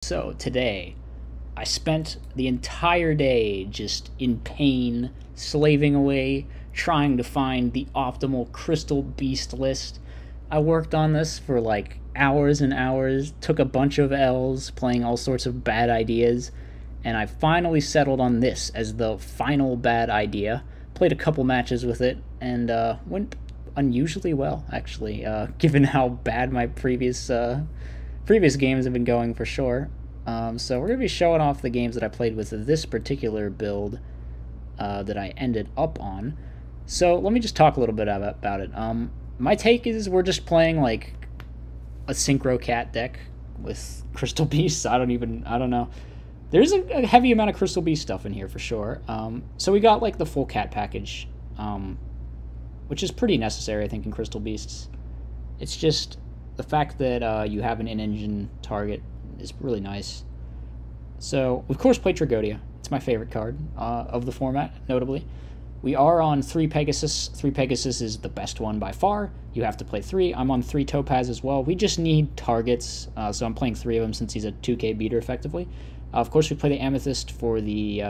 So today, I spent the entire day just in pain, slaving away, trying to find the optimal Crystal Beast list. I worked on this for like hours and hours, took a bunch of L's, playing all sorts of bad ideas, and I finally settled on this as the final bad idea. Played a couple matches with it, and went unusually well, actually, given how bad my previous games have been going for sure. So we're going to be showing off the games that I played with this particular build that I ended up on. So let me just talk a little bit about it. My take is we're just playing like a Synchro Cat deck with Crystal Beasts. I don't know. There's a heavy amount of Crystal Beast stuff in here for sure. So we got like the full cat package, which is pretty necessary, I think, in Crystal Beasts. It's just the fact that you have an in-engine target is really nice. So, of course, play Tragodia. It's my favorite card of the format, notably. We are on 3 Pegasus. 3 Pegasus is the best one by far. You have to play 3. I'm on 3 Topaz as well. We just need targets, so I'm playing 3 of them since he's a 2k beater, effectively. Of course, we play the Amethyst for the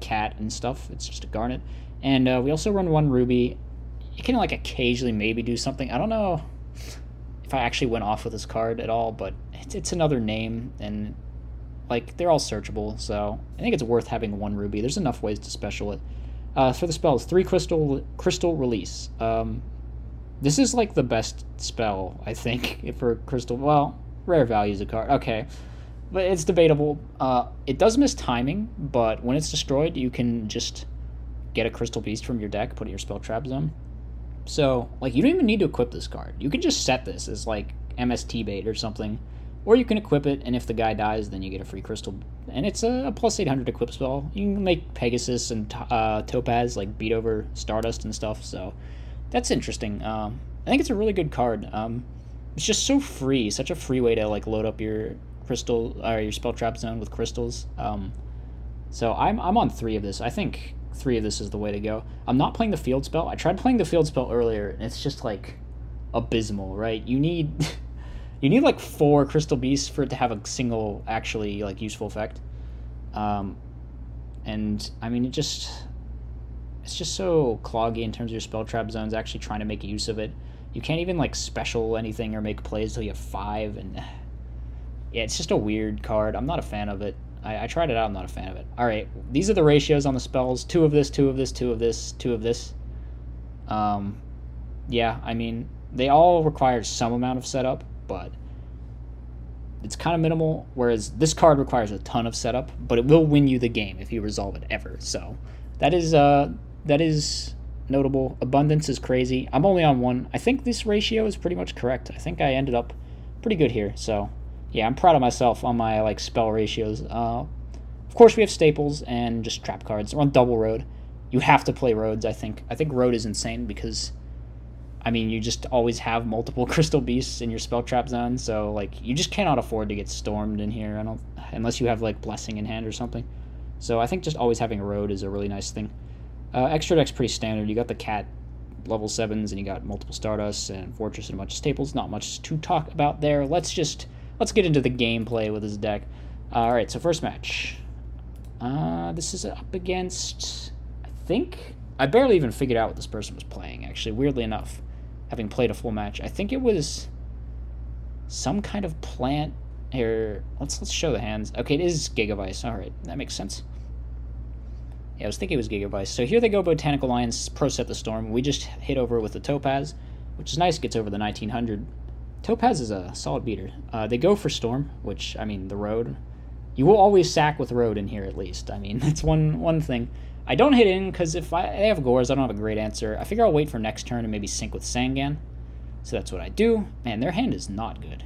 cat and stuff. It's just a Garnet. And we also run 1 Ruby. You can, like, occasionally maybe do something. I don't know if I actually went off with this card at all, but it's another name, and like they're all searchable, so I think it's worth having 1 Ruby. There's enough ways to special it. For the spells, 3 Crystal Release. This is like the best spell, I think, for Crystal. Well, rare value is a card. Okay, but it's debatable. It does miss timing, but when it's destroyed, you can just get a Crystal Beast from your deck, put it in your spell trap zone. So, like, you don't even need to equip this card. You can just set this as, like, MST bait or something. Or you can equip it, and if the guy dies, then you get a free crystal. And it's a plus 800 equip spell. You can make Pegasus and Topaz, like, beat over Stardust and stuff, so that's interesting. I think it's a really good card. It's just so free, such a free way to, like, load up your crystal, or your spell trap zone with crystals. So I'm on 3 of this. I think 3 of this is the way to go. I'm not playing the field spell. I tried playing the field spell earlier, and it's just, like, abysmal, right? You need you need like 4 Crystal Beasts for it to have a single actually like useful effect. And I mean, it's just so cloggy in terms of your spell trap zones actually trying to make use of it. You can't even like special anything or make plays till you have 5, and yeah, it's just a weird card. I'm not a fan of it. I tried it out, I'm not a fan of it. Alright, these are the ratios on the spells. 2 of this, 2 of this, 2 of this, 2 of this. Yeah, I mean, they all require some amount of setup, but it's kind of minimal, whereas this card requires a ton of setup, but it will win you the game if you resolve it ever. So that is notable. Abundance is crazy. I'm only on 1. I think this ratio is pretty much correct. I think I ended up pretty good here, so yeah, I'm proud of myself on my like spell ratios. Of course, we have staples and just trap cards. We're on double road. You have to play roads, I think. I think road is insane because, I mean, you just always have multiple Crystal Beasts in your spell trap zone, so like you just cannot afford to get stormed in here. Unless you have like Blessing in hand or something. So I think just always having a road is a really nice thing. Extra deck's pretty standard. You got the cat level 7s, and you got multiple Stardust and Fortress and a bunch of staples. Not much to talk about there. Let's get into the gameplay with this deck. Alright, so first match. This is up against, I think, I barely even figured out what this person was playing, actually, weirdly enough, having played a full match. I think it was some kind of plant. Here, let's show the hands. Okay, it is Gigavice. Alright, that makes sense. Yeah, I was thinking it was Gigavice. So here they go, Botanical Alliance, Pro Set the Storm. We just hit over with the Topaz, which is nice, gets over the 1900. Topaz is a solid beater. They go for Storm, which, I mean, the road. You will always sack with road in here, at least. I mean, that's one thing. I don't hit in, because if they have Gores, I don't have a great answer. I figure I'll wait for next turn and maybe sync with Sangan. So that's what I do. Man, their hand is not good.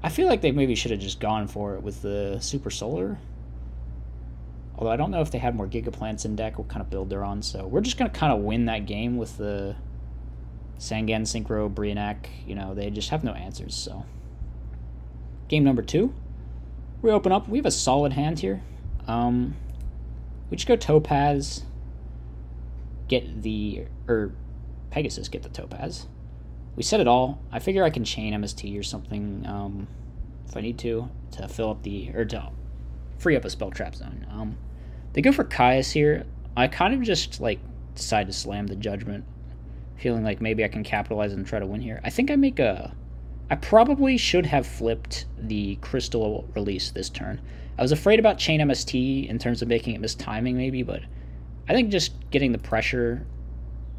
I feel like they maybe should have just gone for it with the Super Solar. Although I don't know if they had more Gigaplants in deck, what kind of build they're on. So we're just going to kind of win that game with the Sangan, Synchro, Brionac. You know, they just have no answers, so. Game number 2. We open up. We have a solid hand here. We just go Topaz, get the, Pegasus, get the Topaz. We set it all. I figure I can chain MST or something if I need to fill up or to free up a spell trap zone. They go for Caius here. I kind of just like decide to slam the Judgment, feeling like maybe I can capitalize and try to win here. I think I probably should have flipped the Crystal Release this turn. I was afraid about Chain MST in terms of making it miss timing maybe, but I think just getting the pressure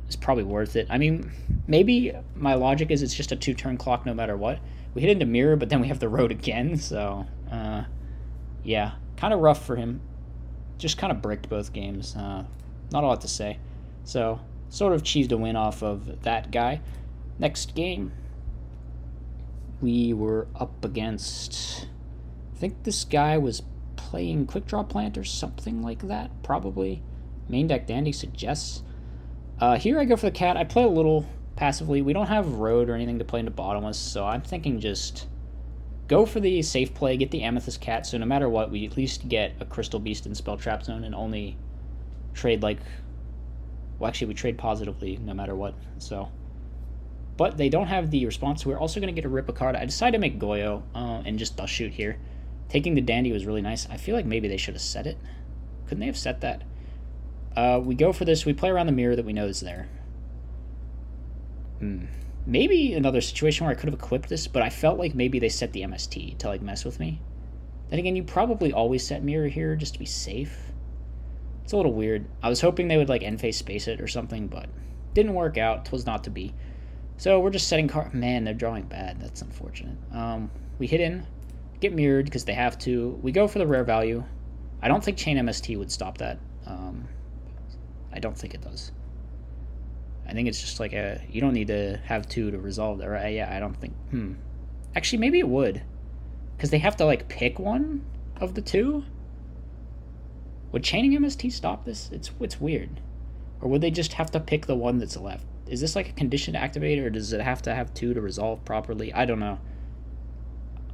is probably worth it. I mean, maybe my logic is it's just a 2-turn clock no matter what. We hit into Mirror, but then we have the Road again, so yeah, kind of rough for him. Just kind of bricked both games. Not a lot to say. So, sort of cheesed a win off of that guy. Next game, we were up against, I think this guy was playing Quick Draw Plant or something like that, probably. Main deck Dandy suggests. Here I go for the cat. I play a little passively. We don't have Road or anything to play into Bottomless, so I'm thinking just go for the safe play, get the Amethyst Cat, so no matter what, we at least get a Crystal Beast in Spell Trap Zone and only trade like... Well, actually, we trade positively no matter what, so... But they don't have the response, so we're also going to get a Rip a card. I decided to make Goyo and just Dust Shoot here. Taking the Dandy was really nice. I feel like maybe they should have set it. Couldn't they have set that? We go for this. We play around the Mirror that we know is there. Maybe another situation where I could have equipped this, but I felt like maybe they set the MST to like mess with me. Then again, you probably always set Mirror here just to be safe. It's a little weird. I was hoping they would like end phase space it or something, but didn't work out. Twas not to be. So we're just setting card. Man, they're drawing bad. That's unfortunate. We hit in, get mirrored because they have to. We go for the rare value. I don't think Chain MST would stop that. I don't think it does. I think it's just like you don't need to have 2 to resolve that, right? Yeah, I don't think. Actually, maybe it would, because they have to like pick one of the 2. Would chaining MST stop this? It's weird. Or would they just have to pick the one that's left? Is this like a condition to activate, or does it have to have 2 to resolve properly? I don't know.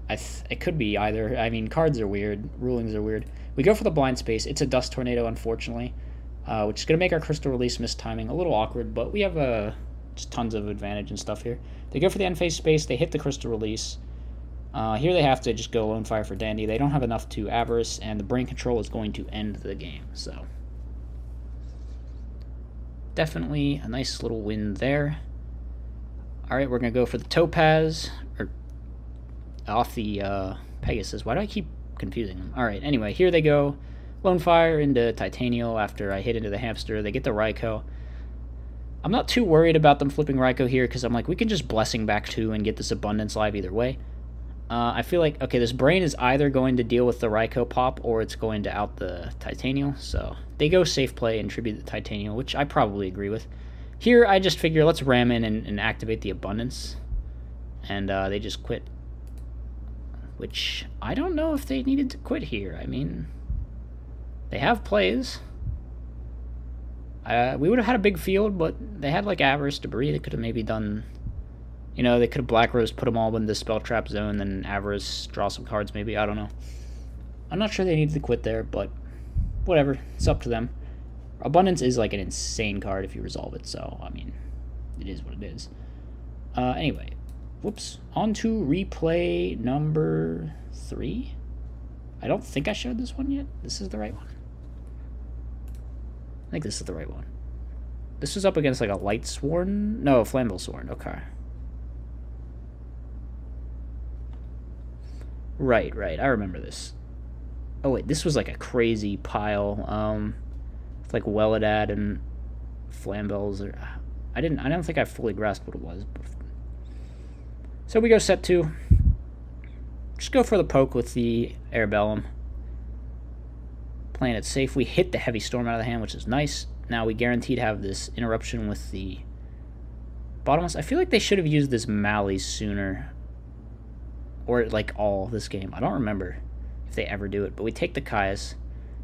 It could be either. I mean, cards are weird. Rulings are weird. We go for the blind space. It's a Dust Tornado, unfortunately, which is going to make our Crystal Release miss timing a little awkward, but we have just tons of advantage and stuff here. They go for the end phase space. They hit the Crystal Release. Here they have to just go Lone Fire for Dandy. They don't have enough to Avarice, and the Brain Control is going to end the game, so... Definitely a nice little win there. Alright, we're going to go for the Topaz, or off the Pegasus. Why do I keep confusing them? Alright, anyway, here they go. Lone Fire into Titanial after I hit into the Hamster. They get the Raikou. I'm not too worried about them flipping Raikou here, because I'm like, we can just Blessing back 2 and get this Abundance live either way. I feel like, okay, this Brain is either going to deal with the Raikou pop, or it's going to out the Titanial, so they go safe play and tribute the Titanial, which I probably agree with. Here, I just figure, let's ram in and activate the Abundance, and they just quit, which I don't know if they needed to quit here. I mean, they have plays. We would have had a big field, but they had, like, Avarice, Debris. They could have maybe done... You know, they could have Black Rose, put them all in the Spell Trap Zone, then Avarice, draw some cards maybe, I don't know. I'm not sure they needed to quit there, but whatever, it's up to them. Abundance is like an insane card if you resolve it, so, I mean, it is what it is. Anyway, whoops, on to replay number 3. I don't think I showed this one yet. This is the right one. I think this is the right one. This was up against like a Light Sworn? No, Flammable Sworn, okay. Right, I remember this. Oh wait, this was like a crazy pile. With like Welidad and Flambells. Or I don't think I fully grasped what it was. So we go set 2. Just go for the poke with the Airbellum. Playing it safe. We hit the Heavy Storm out of the hand, which is nice. Now we guaranteed have this interruption with the Bottomless. I feel like they should have used this Mally sooner. Or, like, all this game. I don't remember if they ever do it. But we take the Caius.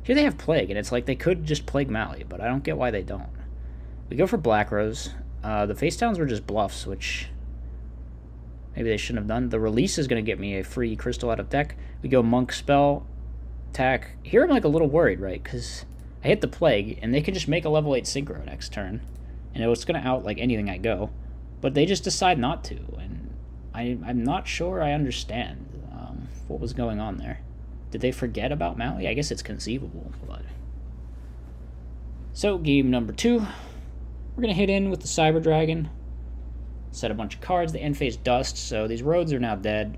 Here they have Plague, and it's like they could just Plague Mally, but I don't get why they don't. We go for Black Rose. The face downs were just bluffs, which maybe they shouldn't have done. The release is going to get me a free crystal out of deck. We go Monk Spell, attack. Here I'm, like, a little worried, right? Because I hit the Plague, and they could just make a level 8 Synchro next turn. And it was going to out, like, anything I go. But they just decide not to, and... I'm not sure I understand. what was going on there. Did they forget about Maui? I guess it's conceivable, but... So, game number 2. We're going to hit in with the Cyber Dragon. Set a bunch of cards. They end phase Dust, so these roads are now dead.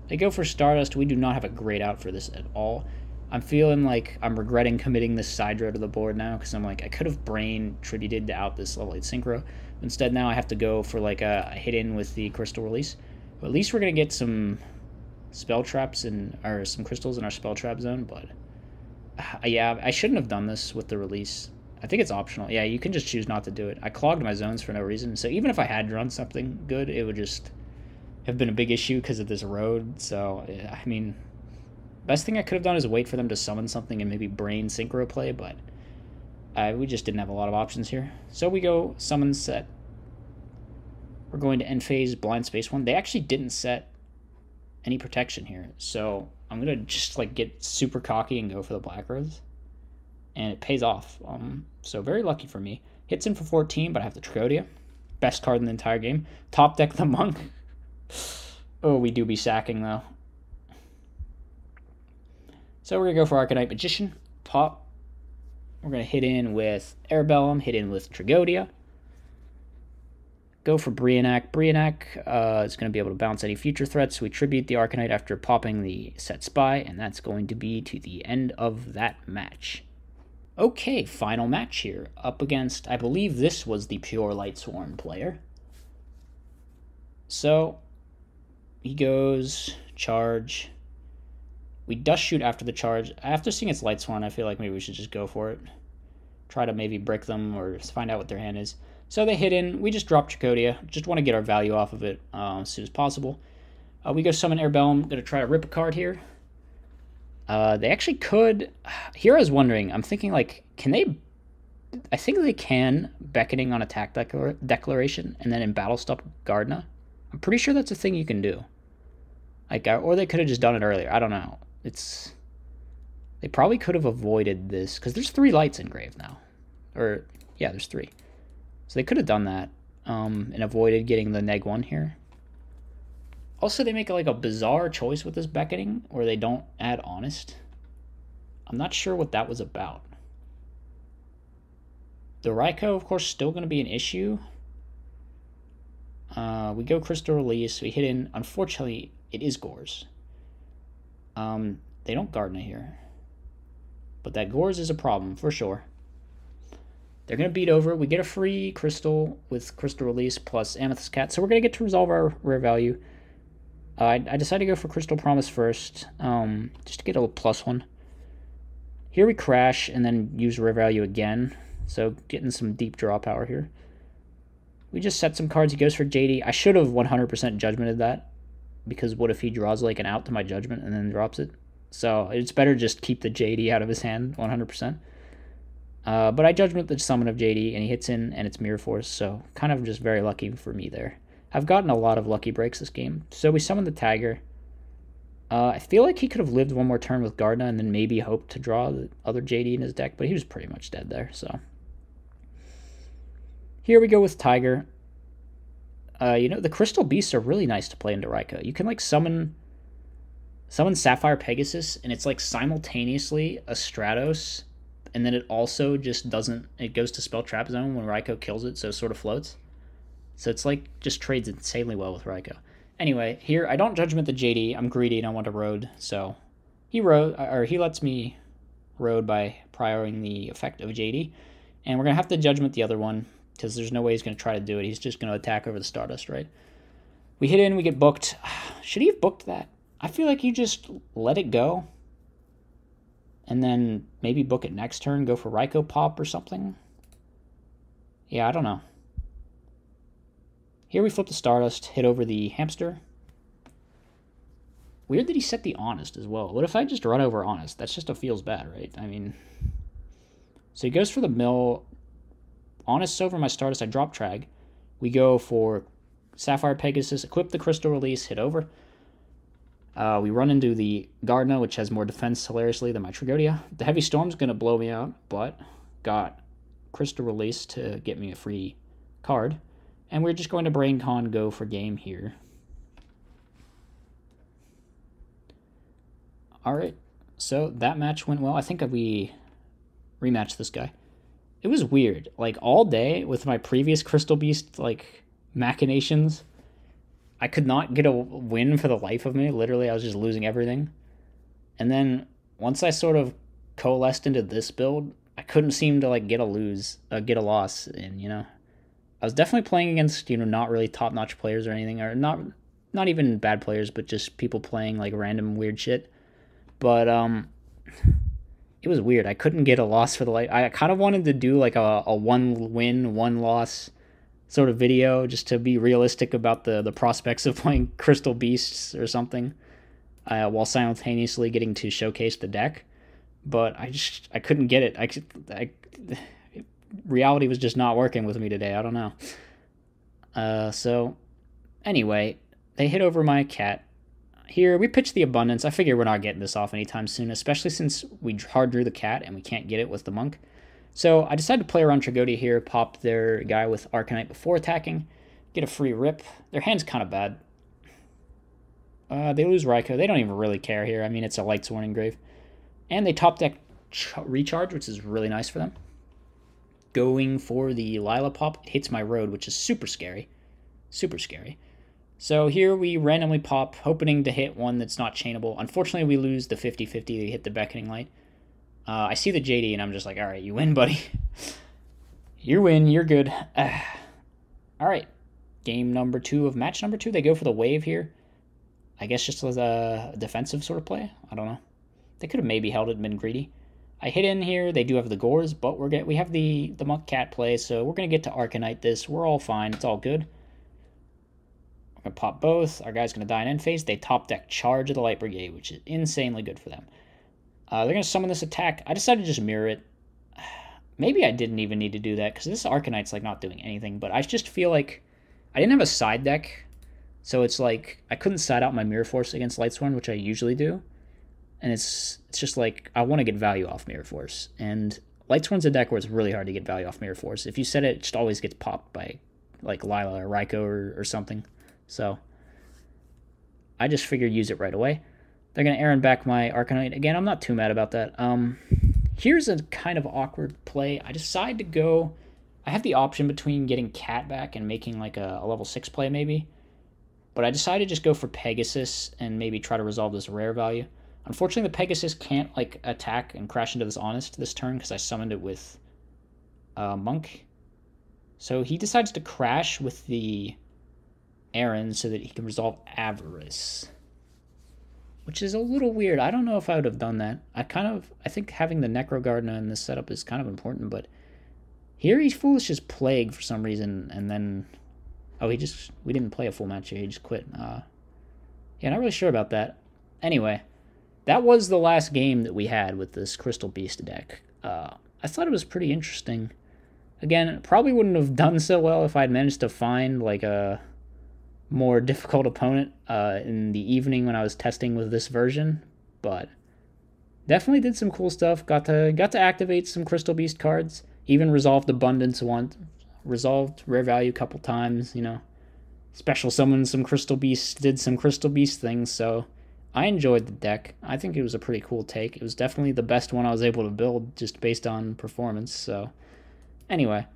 They go for Stardust. We do not have a great out for this at all. I'm feeling like I'm regretting committing this side row to the board now, because I'm like, I could have brain Trinidad to out this level 8 Synchro. Instead, now I have to go for like a hit in with the Crystal Release. But at least we're going to get some spell traps or some crystals in our spell trap zone, but yeah, I shouldn't have done this with the release. I think it's optional. Yeah, you can just choose not to do it. I clogged my zones for no reason, so even if I had drawn something good, it would just have been a big issue because of this road. So, I mean, best thing I could have done is wait for them to summon something and maybe brain Synchro play, but we just didn't have a lot of options here. So we go summon set. We're going to end phase Blind Space 1. They actually didn't set any protection here, so I'm going to just like get super cocky and go for the Black Rose. And it pays off. So very lucky for me. Hits in for 14, but I have the Tragodia. Best card in the entire game. Top deck the Monk. Oh, we do be sacking, though. So we're going to go for Arcanite Magician. Top. We're going to hit in with Erebellum. Hit in with Tragodia. Go for Brionac. Brionac is going to be able to bounce any future threats. We tribute the Arcanite after popping the Set Spy, and that's going to be to the end of that match. Okay, final match here. Up against, I believe this was the pure Lightsworn player. So, he goes, charge. We Dust Shoot after the charge. After seeing its Lightsworn, I feel like maybe we should just go for it. Try to maybe brick them or find out what their hand is. So they hit in. We just drop Tragodia. Just want to get our value off of it as soon as possible. We go summon Erebellum. Going to try to rip a card here. They actually could... Here I was wondering. I'm thinking, like, can they... I think they can Beckoning on attack declaration and then in battle stop Gardna. I'm pretty sure that's a thing you can do. Like, or they could have just done it earlier. I don't know. It's... They probably could have avoided this, because there's 3 lights engraved now. Or, yeah, there's 3. So they could have done that and avoided getting the neg 1 here. Also, they make like a bizarre choice with this Beckoning, where they don't add Honest. I'm not sure what that was about. The Raikou, of course, still going to be an issue. We go Crystal Release. We hit in. Unfortunately, it is Gores. They don't Gardna here. But that Gores is a problem, for sure. They're going to beat over. We get a free Crystal with Crystal Release plus Amethyst Cat. So we're going to get to resolve our rare value. I decided to go for Crystal Promise first, just to get a +1. Here we crash and then use rare value again. So getting some deep draw power here. We just set some cards. He goes for JD. I should have 100% judgmented that, because what if he draws like an out to my judgment and then drops it? So it's better just keep the JD out of his hand 100%. But I judgment the summon of JD, and he hits in, and it's Mirror Force, so kind of just very lucky for me there. I've gotten a lot of lucky breaks this game. So we summon the Tiger. I feel like he could have lived one more turn with Gardna and then maybe hoped to draw the other JD in his deck, but he was pretty much dead there, so. Here we go with Tiger. You know, the Crystal Beasts are really nice to play into Raikou. You can, like, summon Sapphire Pegasus, and it's, like, simultaneously a Stratos, and then it also just doesn't... It goes to Spell Trap Zone when Raikou kills it, so it sort of floats. So it's, like, just trades insanely well with Raikou. Anyway, here, I don't judgment the JD. I'm greedy and I want to road, so... He lets me road by prioring the effect of JD. And we're going to have to judgment the other one, because there's no way he's going to try to do it. He's just going to attack over the Stardust, right? We hit in, we get booked. Should he have booked that? I feel like you just let it go. And then maybe book it next turn, go for Raikou Pop or something. Yeah, I don't know. Here we flip the Stardust, hit over the Hamster. Weird that he set the Honest as well. What if I just run over Honest? That's just a feels bad, right? I mean... So he goes for the mill. Honest over my Stardust, I drop Trag. We go for Sapphire Pegasus, equip the Crystal Release, hit over. We run into the Gardna, which has more defense, hilariously, than my Tragodia. The Heavy Storm's going to blow me out, but got Crystal Release to get me a free card. And we're just going to Brain Con go for game here. All right. So that match went well. I think we rematched this guy. It was weird. Like all day with my previous Crystal Beast like machinations, I could not get a win for the life of me. Literally, I was just losing everything. And then once I sort of coalesced into this build, I couldn't seem to like get a loss, and I was definitely playing against not really top notch players or anything, or not even bad players, but just people playing like random weird shit. But it was weird. I couldn't get a loss for the life. I kind of wanted to do like a one win, one loss sort of video just to be realistic about the prospects of playing Crystal Beasts or something, while simultaneously getting to showcase the deck. But I couldn't get it. Reality was just not working with me today. I don't know. So anyway, they hit over my cat. Here, we pitched the Abundance. I figure we're not getting this off anytime soon, especially since we hard drew the cat and we can't get it with the Monk. So I decided to play around Tragodia here, pop their guy with Arcanite before attacking, get a free rip. Their hand's kind of bad. They lose Raikou. They don't even really care here. I mean, it's a Lightsworn Engrave. And they top deck Recharge, which is really nice for them. Going for the Lila Pop. It hits my Road, which is super scary. Super scary. So here we randomly pop, hoping to hit one that's not chainable. Unfortunately, we lose the 50-50. They hit the Beckoning Light. I see the JD, and I'm just like, all right, you win, buddy. You win. You're good. All right. Game number 2 of match number 2. They go for the Wave here. I guess just as a defensive sort of play. I don't know. They could have maybe held it and been greedy. I hit in here. They do have the Gores, but we have the Monk Cat play, so we're going to get to Arcanite this. We're all fine. It's all good. We're going to pop both. Our guy's going to die in end phase. They top deck Charge of the Light Brigade, which is insanely good for them. They're going to summon this attack. I decided to just mirror it. Maybe I didn't even need to do that, because this Arcanite's like not doing anything, but I just feel like I didn't have a side deck, so it's like I couldn't side out my Mirror Force against Lightsworn, which I usually do. And it's just like, I want to get value off Mirror Force. And Lightsworn's a deck where it's really hard to get value off Mirror Force. If you set it, it just always gets popped by like Lila or Raikou or something. So I just figured use it right away. They're going to Aaron back my Arcanite. Again, I'm not too mad about that. Here's a kind of awkward play. I decide to go... I have the option between getting Cat back and making like a level 6 play maybe. But I decided to just go for Pegasus and maybe try to resolve this rare value. Unfortunately, the Pegasus can't like attack and crash into this Honest this turn because I summoned it with Monk. So he decides to crash with the Aaron so that he can resolve Avarice, which is a little weird. I don't know if I would have done that. I think having the Necrogardener in this setup is kind of important, but here he foolishes Plague for some reason, and then we didn't play a full match here. He just quit. Yeah, not really sure about that. Anyway, that was the last game that we had with this Crystal Beast deck. I thought it was pretty interesting. Again, probably wouldn't have done so well if I'd managed to find like a more difficult opponent in the evening when I was testing with this version, but definitely did some cool stuff. Got to activate some Crystal Beast cards. Even resolved Abundance once. Resolved Rare Value a couple times, Special summoned some Crystal Beasts, did some Crystal Beast things, so I enjoyed the deck. I think it was a pretty cool take. It was definitely the best one I was able to build just based on performance, so anyway.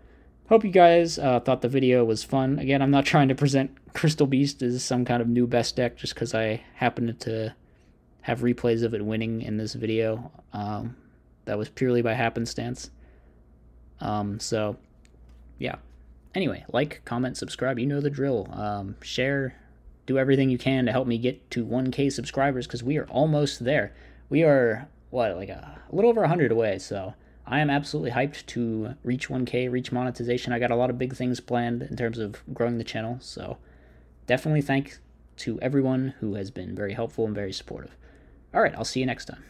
Hope you guys thought the video was fun. Again, I'm not trying to present Crystal Beast as some kind of new best deck just because I happened to have replays of it winning in this video. That was purely by happenstance. So, yeah. Anyway, like, comment, subscribe. You know the drill. Share. Do everything you can to help me get to 1K subscribers because we are almost there. We are, like a little over 100 away, so I am absolutely hyped to reach 1K, reach monetization. I got a lot of big things planned in terms of growing the channel, so definitely thanks to everyone who has been very helpful and very supportive. All right, I'll see you next time.